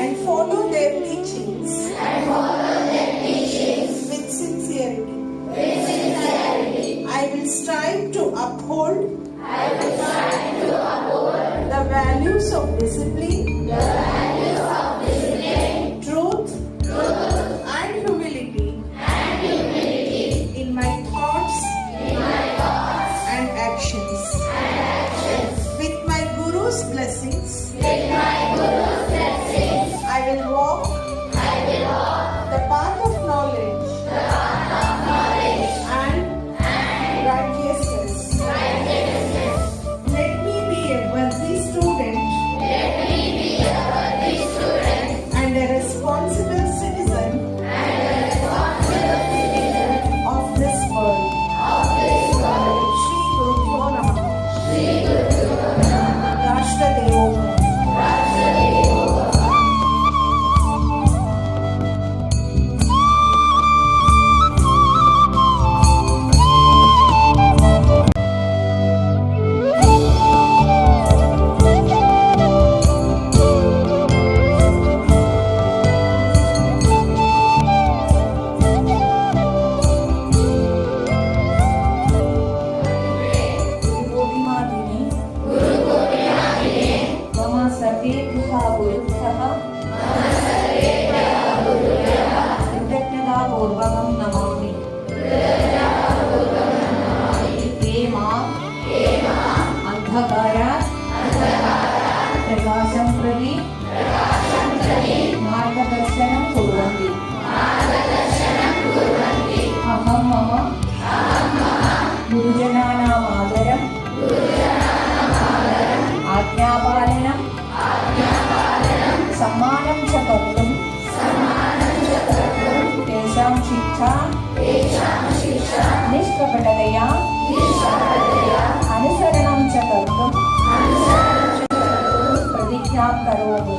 and follow their teachings with sincerity. I will strive to uphold the values of discipline, truth, and humility in my thoughts and actions. With my Guru's blessings, I will walk the path of knowledge and righteousness. Let me be a worthy student and a responsible citizen of this world. Shri Gurubhyo Namaha. Rashtra Devo Bhava. कृतज्ञतापूर्वकं Namami. ते माम् अन्धकारात् प्रकाशं प्रति मार्गदर्शनं कुर्वन्ति। अहं मम गुरुजनानाम् आदरम् आज्ञापालनं सम्मानं च कर्तुं तेषां शिक्षा निष्कपटतया अनुसरणं च कर्तुं प्रतिज्ञां करोमि।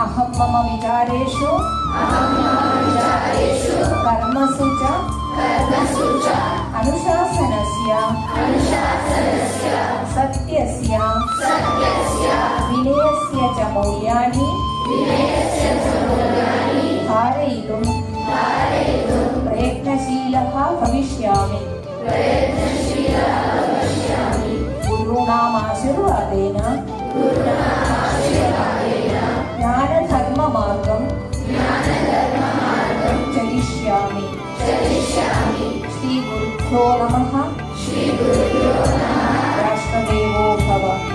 अहं मम विचारेषु कर्मसु च अनुशासनस्य सत्यस्य विनयस्य च मौल्यानि धारयितुं प्रयत्नशीलः भविष्यामि। गुरूणाम् आशीर्वादेन ज्ञानधर्ममार्गं चलिष्यामि। श्री गुरुभ्यो नमः। राष्ट्रदेवो भव।